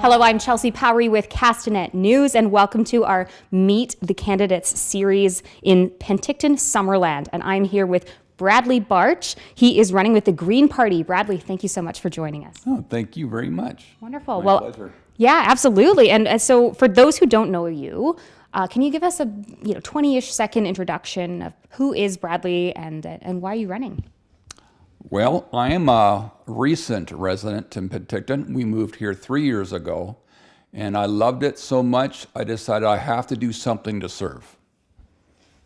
Hello, I'm Chelsea Powery with Castanet News, and welcome to our Meet the Candidates series in Penticton, Summerland. And I'm here with Bradley Barch. He is running with the Green Party. Bradley, thank you so much for joining us. Oh, thank you very much. Wonderful. My pleasure. Yeah, absolutely. And so for those who don't know you, can you give us a 20-ish second introduction of who is Bradley and why are you running? Well, I am a recent resident in Penticton. We moved here 3 years ago, and I loved it so much, I decided I have to do something to serve.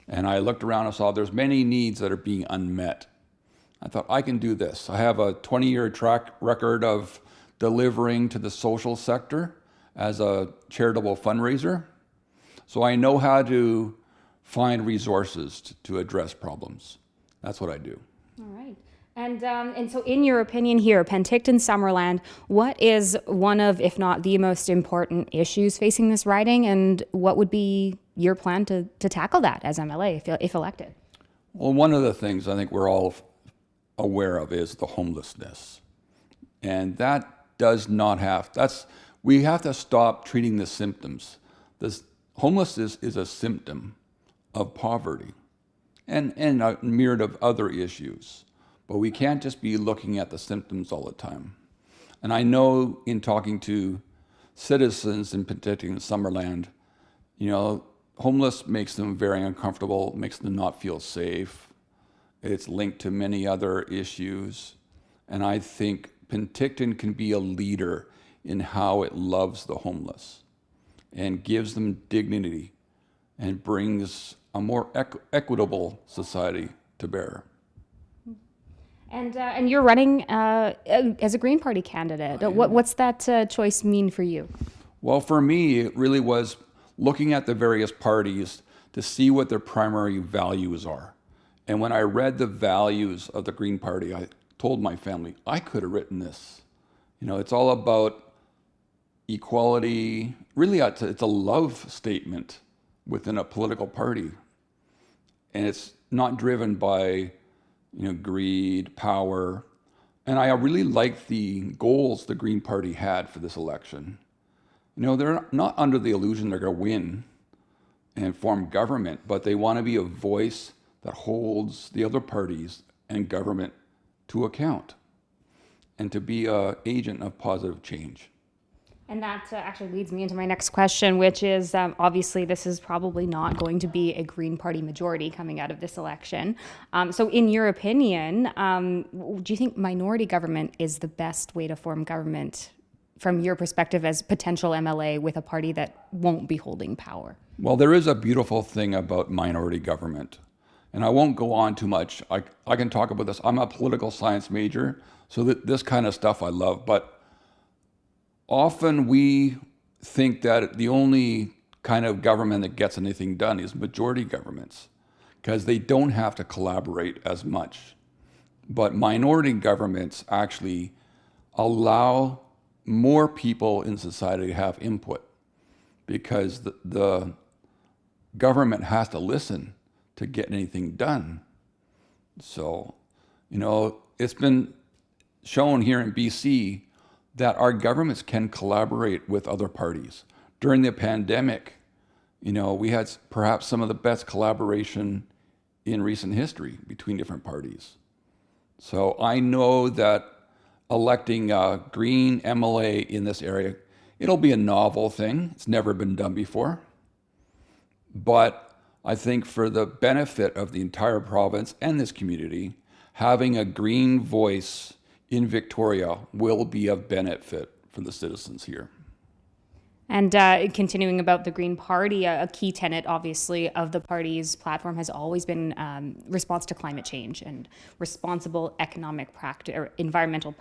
And I looked around and saw there's many needs that are being unmet. I thought, I can do this. I have a 20-year track record of delivering to the social sector as a charitable fundraiser. So I know how to find resources to address problems. That's what I do. All right. And so in your opinion here, Penticton Summerland, what is one of, if not the most important issues facing this riding, and what would be your plan to tackle that as MLA if elected? Well, one of the things I think we're all aware of is the homelessness. And that does not have, we have to stop treating the symptoms. Homelessness is a symptom of poverty and a myriad of other issues. But we can't just be looking at the symptoms all the time. And I know in talking to citizens in Penticton and Summerland, homeless makes them very uncomfortable, makes them not feel safe. It's linked to many other issues. And I think Penticton can be a leader in how it loves the homeless and gives them dignity and brings a more equitable society to bear. And you're running as a Green Party candidate. What's that choice mean for you? Well, for me, it really was looking at the various parties to see what their primary values are. And when I read the values of the Green Party, I told my family, I could have written this. It's all about equality. Really, it's a love statement within a political party. And it's not driven by greed, power. And I really like the goals the Green Party had for this election. They're not under the illusion they're going to win and form government, but they want to be a voice that holds the other parties and government to account and to be an agent of positive change. And that actually leads me into my next question, which is obviously this is probably not going to be a Green Party majority coming out of this election. So in your opinion, do you think minority government is the best way to form government from your perspective as potential MLA with a party that won't be holding power? Well, there is a beautiful thing about minority government. And I won't go on too much. I can talk about this. I'm a political science major, so this kind of stuff I love. But often we think that the only kind of government that gets anything done is majority governments because they don't have to collaborate as much. But minority governments actually allow more people in society to have input because the government has to listen to get anything done. So, it's been shown here in BC that our governments can collaborate with other parties. During the pandemic, we had perhaps some of the best collaboration in recent history between different parties. So I know that electing a Green MLA in this area, it'll be a novel thing. It's never been done before. But I think for the benefit of the entire province and this community, having a Green voice in Victoria will be of benefit for the citizens here. And continuing about the Green Party, a key tenet, obviously, of the party's platform has always been response to climate change and responsible economic practice or environmental,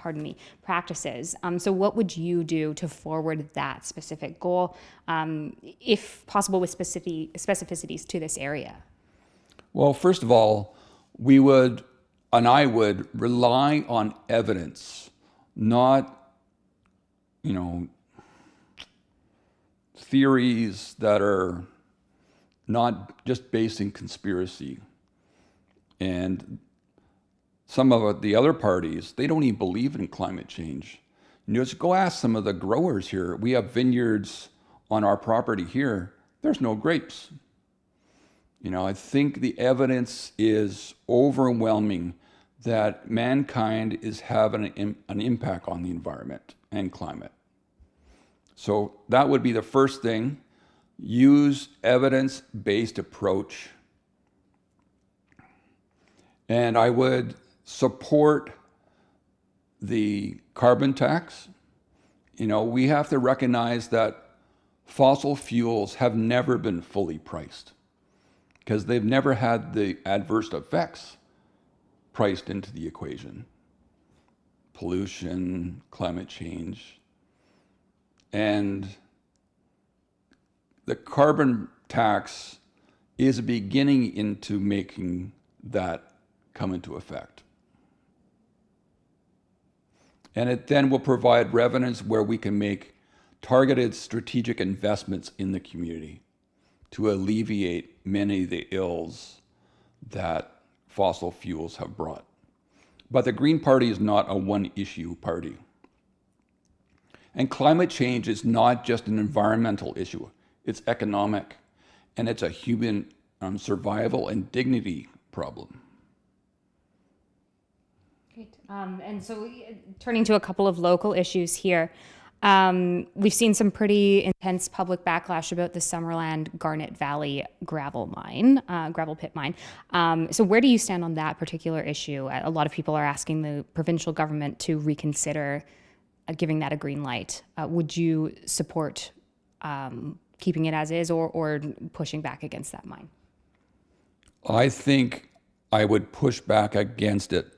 practices. So, what would you do to forward that specific goal, if possible, with specificities to this area? Well, first of all, I would rely on evidence, not, theories that are not just based in conspiracy. And some of the other parties, they don't even believe in climate change. Just go ask some of the growers here. We have vineyards on our property here. There's no grapes. I think the evidence is overwhelming that mankind is having an impact on the environment and climate. So that would be the first thing. Use evidence-based approach. And I would support the carbon tax. We have to recognize that fossil fuels have never been fully priced because they've never had the adverse effects priced into the equation. Pollution, climate change, and the carbon tax is a beginning into making that come into effect. And it then will provide revenues where we can make targeted strategic investments in the community to alleviate many of the ills that fossil fuels have brought. But the Green Party is not a one-issue party. And climate change is not just an environmental issue. It's economic, and it's a human survival and dignity problem. Great. And so turning to a couple of local issues here, we've seen some pretty intense public backlash about the Summerland Garnet Valley gravel pit mine. So where do you stand on that particular issue? A lot of people are asking the provincial government to reconsider giving that a green light. Would you support keeping it as is or pushing back against that mine? I think I would push back against it,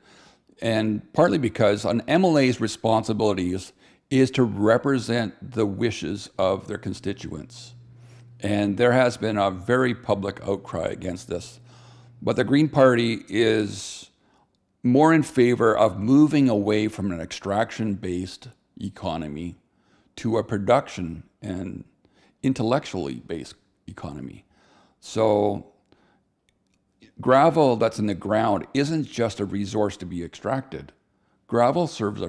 and partly because an MLA's responsibilities is to represent the wishes of their constituents. And there has been a very public outcry against this. But the Green Party is more in favor of moving away from an extraction-based economy to a production and intellectually based economy. So gravel that's in the ground isn't just a resource to be extracted. Gravel serves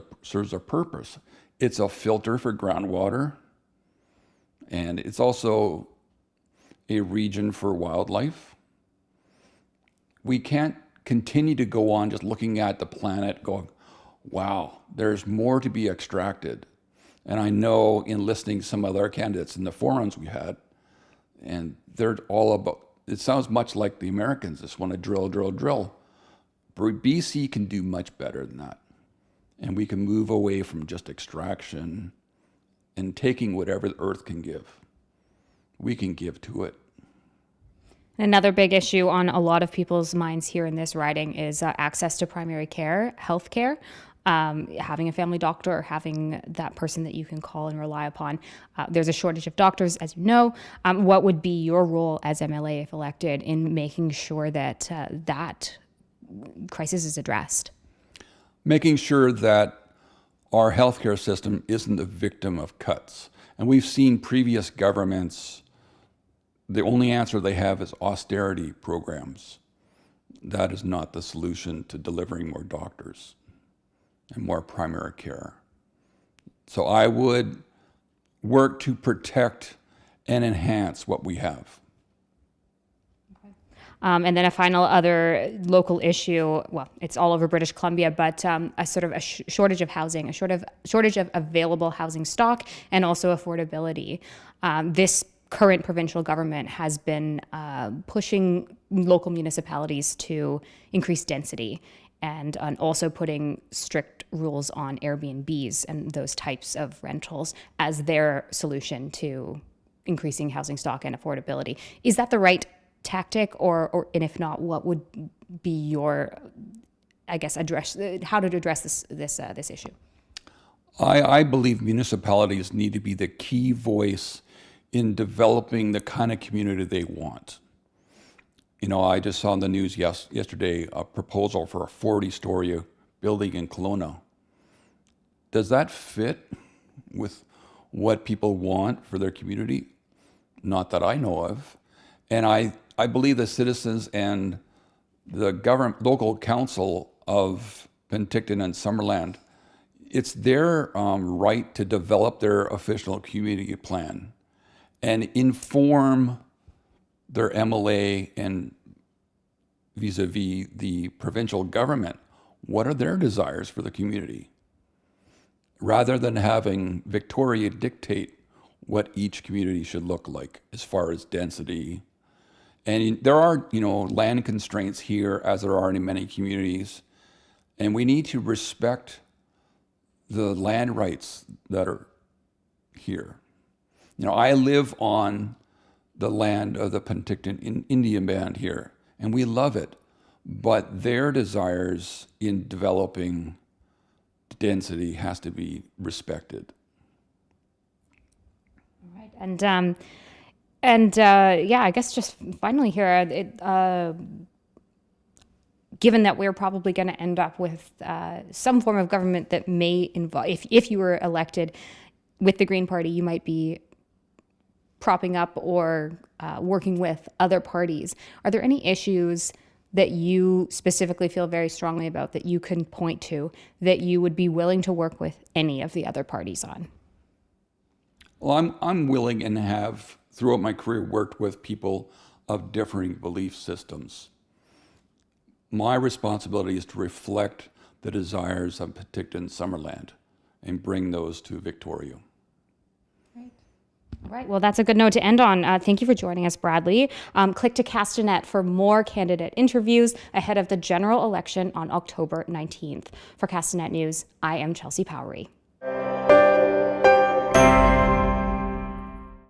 a purpose. It's a filter for groundwater, and it's also a region for wildlife. We can't continue to go on just looking at the planet going, wow, there's more to be extracted. And I know in listening to some other candidates in the forums we had, and they're all about, it sounds much like the Americans just want to drill, drill, drill. But BC can do much better than that. And we can move away from just extraction and taking whatever the earth can give. We can give to it. Another big issue on a lot of people's minds here in this riding is access to primary care, health care. Having a family doctor or having that person that you can call and rely upon. There's a shortage of doctors, as you know. What would be your role as MLA, if elected, in making sure that that crisis is addressed? Making sure that our healthcare system isn't the victim of cuts. And we've seen previous governments, the only answer they have is austerity programs. That is not the solution to delivering more doctors and more primary care. So I would work to protect and enhance what we have. And then a final other local issue, well, it's all over British Columbia, but a sort of a shortage of housing, a shortage of available housing stock, and also affordability. This current provincial government has been pushing local municipalities to increase density and also putting strict rules on Airbnbs and those types of rentals as their solution to increasing housing stock and affordability. Is that the right tactic, and if not, what would be your, I guess, how to address this issue? I believe municipalities need to be the key voice in developing the kind of community they want. I just saw in the news yesterday a proposal for a 40-story building in Kelowna. Does that fit with what people want for their community? Not that I know of. And I believe the citizens and the local council of Penticton and Summerland it's their right to develop their official community plan and inform their MLA and vis-a-vis the provincial government. What are their desires for the community? Rather than having Victoria dictate what each community should look like as far as density. And there are, land constraints here as there are in many communities. And we need to respect the land rights that are here. I live on the land of the Penticton Indian Band here, and we love it. But their desires in developing density has to be respected. All right. Yeah, I guess just finally here, given that we're probably going to end up with some form of government that may involve, if you were elected with the Green Party, you might be propping up or working with other parties. Are there any issues that you specifically feel very strongly about that you can point to that you would be willing to work with any of the other parties on? Well, I'm willing and have throughout my career worked with people of differing belief systems. My responsibility is to reflect the desires of Penticton Summerland and bring those to Victoria. All right. Well, that's a good note to end on. Thank you for joining us, Bradley. Click to Castanet for more candidate interviews ahead of the general election on October 19th. For Castanet News, I am Chelsea Powery.